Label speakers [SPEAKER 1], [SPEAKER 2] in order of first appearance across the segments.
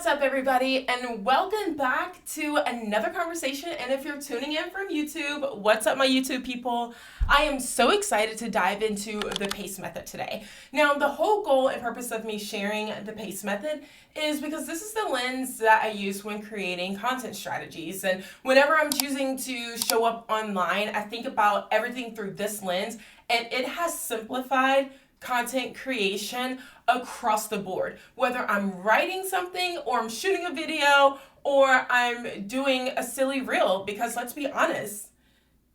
[SPEAKER 1] up, everybody, and welcome back to another conversation. And if you're tuning in from YouTube, what's up, my YouTube people? I am so excited to dive into the PACE method today. Now, the whole goal and purpose of me sharing the PACE method is because this is the lens that I use when creating content strategies. And whenever I'm choosing to show up online, I think about everything through this lens, and it has simplified content creation across the board. Whether I'm writing something or I'm shooting a video or I'm doing a silly reel, because let's be honest,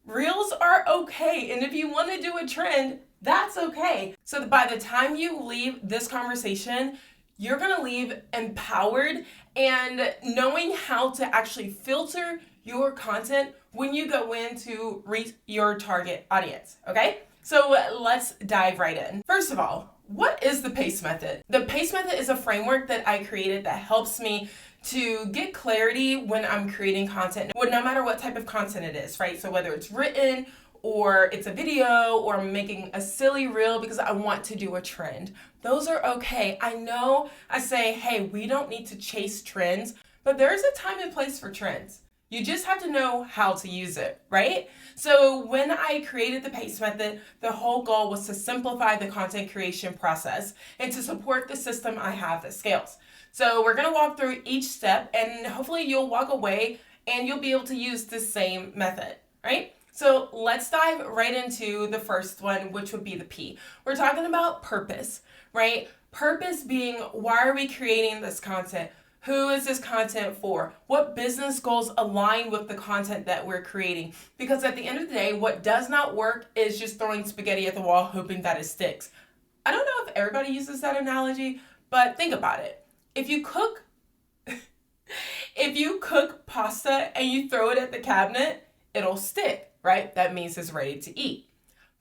[SPEAKER 1] reels are okay. And if you want to do a trend, that's okay. So by the time you leave this conversation, you're going to leave empowered and knowing how to actually filter your content when you go in to reach your target audience, okay? So let's dive right in. First of all, what is the PACE method? The PACE method is a framework that I created that helps me to get clarity when I'm creating content, no matter what type of content it is, right? So whether it's written or it's a video or I'm making a silly reel because I want to do a trend, those are okay. I know I say, hey, we don't need to chase trends, but there's a time and place for trends. You just have to know how to use it, right? So when I created the PACE method, the whole goal was to simplify the content creation process and to support the system I have that scales. So we're going to walk through each step and hopefully you'll walk away and you'll be able to use the same method, right? So let's dive right into the first one, which would be the P. We're talking about purpose, right? Purpose being, why are we creating this content? Who is this content for? What business goals align with the content that we're creating? Because at the end of the day, what does not work is just throwing spaghetti at the wall, hoping that it sticks. I don't know if everybody uses that analogy, but think about it. If you cook pasta and you throw it at the cabinet, it'll stick, right? That means it's ready to eat.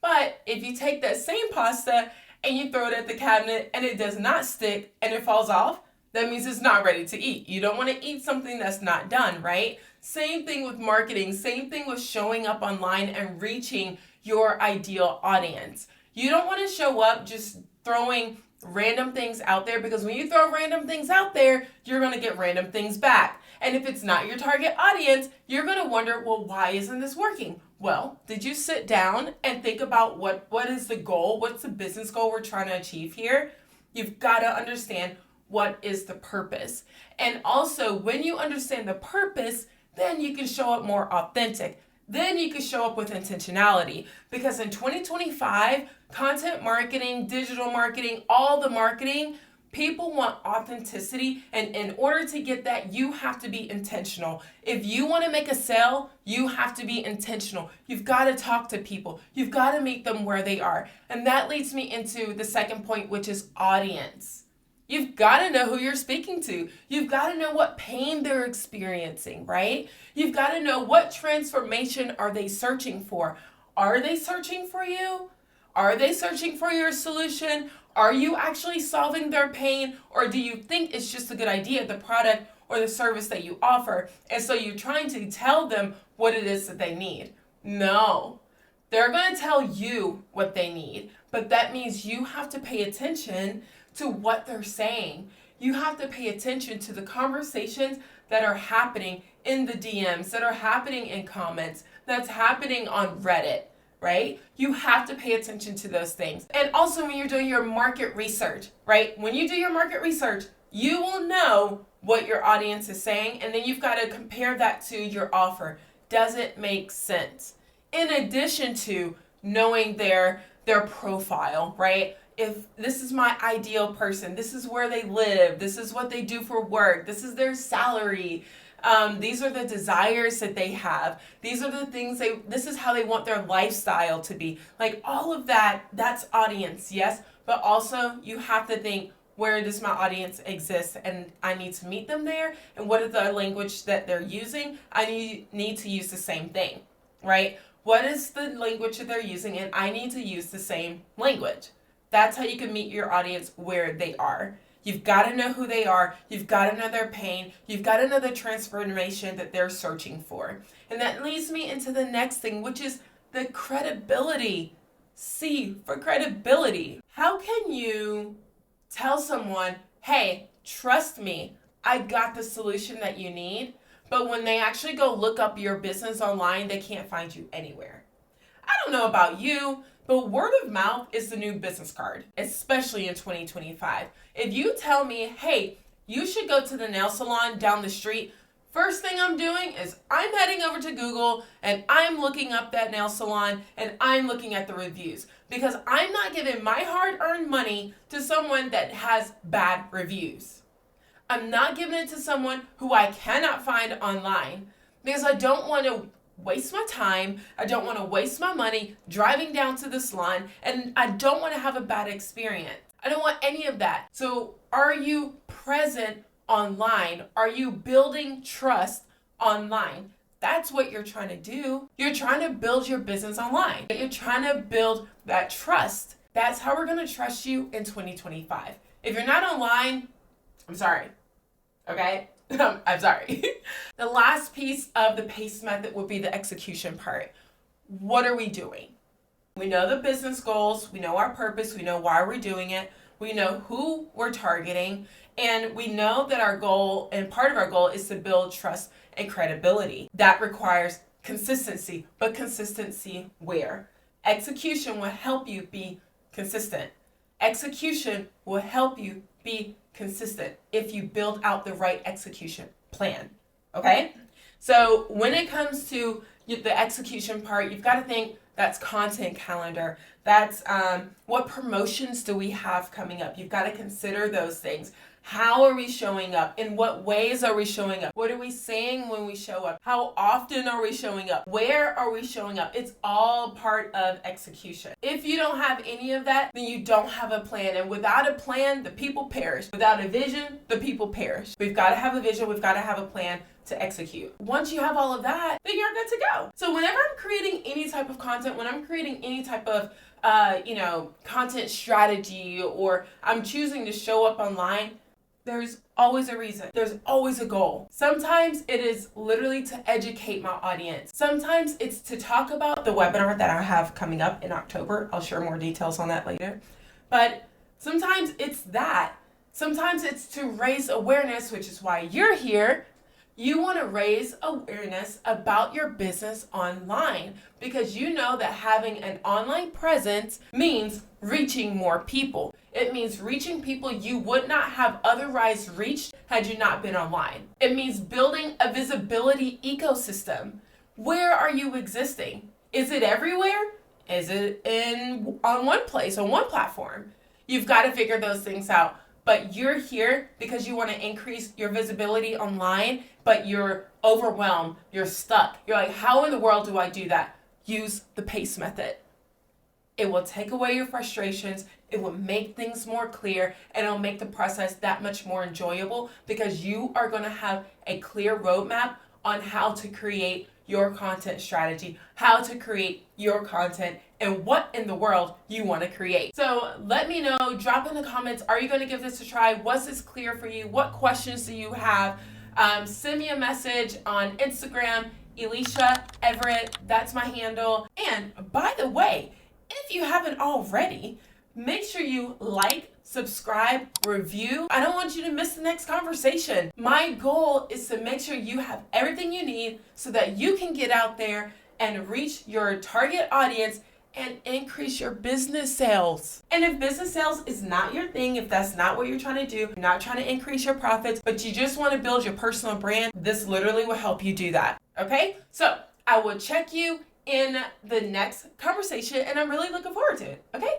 [SPEAKER 1] But if you take that same pasta and you throw it at the cabinet and it does not stick and it falls off, that means it's not ready to eat. You don't want to eat something that's not done, right? Same thing with marketing. Same thing with showing up online and reaching your ideal audience. You don't want to show up just throwing random things out there, because when you throw random things out there, you're going to get random things back. And if it's not your target audience, you're going to wonder, well, why isn't this working? Well, did you sit down and think about what is the goal? What's the business goal we're trying to achieve here? You've got to understand what is the purpose. And also, when you understand the purpose, then you can show up more authentic. Then you can show up with intentionality. Because in 2025, content marketing, digital marketing, all the marketing, people want authenticity. And in order to get that, you have to be intentional. If you want to make a sale, you have to be intentional. You've got to talk to people. You've got to meet them where they are. And that leads me into the second point, which is audience. You've got to know who you're speaking to. You've got to know what pain they're experiencing, right? You've got to know what transformation are they searching for. Are they searching for you? Are they searching for your solution? Are you actually solving their pain? Or do you think it's just a good idea, the product or the service that you offer? And so you're trying to tell them what it is that they need. No, they're going to tell you what they need. But that means you have to pay attention to what they're saying. You have to pay attention to the conversations that are happening in the DMs, that are happening in comments, that's happening on Reddit, right? You have to pay attention to those things. And also when you're doing your market research, right? When you do your market research, you will know what your audience is saying, and then you've got to compare that to your offer. Does it make sense? In addition to knowing their profile, right? If this is my ideal person, this is where they live, this is what they do for work, this is their salary, these are the desires that they have, these are the things this is how they want their lifestyle to be. Like all of that, that's audience, yes, but also you have to think, where does my audience exist? And I need to meet them there. And what is the language that they're using? I need to use the same thing, right? What is the language that they're using? And I need to use the same language. That's how you can meet your audience where they are. You've got to know who they are. You've got to know their pain. You've got to know the transformation that they're searching for. And that leads me into the next thing, which is the credibility. C for credibility. How can you tell someone, hey, trust me, I got the solution that you need. But when they actually go look up your business online, they can't find you anywhere. I don't know about you, but word of mouth is the new business card, especially in 2025. If you tell me, hey, you should go to the nail salon down the street, first thing I'm doing is I'm heading over to Google and I'm looking up that nail salon and I'm looking at the reviews, because I'm not giving my hard-earned money to someone that has bad reviews. I'm not giving it to someone who I cannot find online, because I don't want to waste my time. I don't want to waste my money driving down to the salon, and I don't want to have a bad experience. I don't want any of that. So are you present online? Are you building trust online? That's what you're trying to do. You're trying to build your business online. You're trying to build that trust. That's how we're going to trust you in 2025. If you're not online, I'm sorry. Okay? I'm sorry. The last piece of the PACE method would be the execution part. What are we doing? We know the business goals. We know our purpose. We know why we're doing it. We know who we're targeting. And we know that our goal, and part of our goal, is to build trust and credibility. That requires consistency. But consistency where? Execution will help you be consistent. Execution will help you be consistent if you build out the right execution plan. Okay? So when it comes to the execution part, you've got to think that's content calendar. That's what promotions do we have coming up? You've got to consider those things. How are we showing up? In what ways are we showing up? What are we saying when we show up? How often are we showing up? Where are we showing up? It's all part of execution. If you don't have any of that, then you don't have a plan. And without a plan, the people perish. Without a vision, the people perish. We've got to have a vision. We've got to have a plan to execute. Once you have all of that, then you're good to go. So whenever I'm creating any type of content, when I'm creating any type of content strategy, or I'm choosing to show up online, there's always a reason. There's always a goal. Sometimes it is literally to educate my audience. Sometimes it's to talk about the webinar that I have coming up in October. I'll share more details on that later. But sometimes it's that. Sometimes it's to raise awareness, which is why you're here. You want to raise awareness about your business online, because you know that having an online presence means reaching more people. It means reaching people you would not have otherwise reached had you not been online. It means building a visibility ecosystem. Where are you existing? Is it everywhere? Is it on one place, on one platform? You've got to figure those things out. But you're here because you want to increase your visibility online, but you're overwhelmed, you're stuck. You're like, how in the world do I do that? Use the PACE method. It will take away your frustrations, it will make things more clear, and it'll make the process that much more enjoyable, because you are going to have a clear roadmap on how to create your content strategy, how to create your content, and what in the world you want to create. So let me know, drop in the comments, are you going to give this a try? Was this clear for you? What questions do you have? Send me a message on Instagram, Elisha Everett, that's my handle. And by the way, if you haven't already, make sure you like, subscribe, review. I don't want you to miss the next conversation. My goal is to make sure you have everything you need so that you can get out there and reach your target audience and increase your business sales. And if business sales is not your thing, if that's not what you're trying to do, you're not trying to increase your profits, but you just want to build your personal brand, this literally will help you do that. Okay? So I will check you in the next conversation, and I'm really looking forward to it. Okay?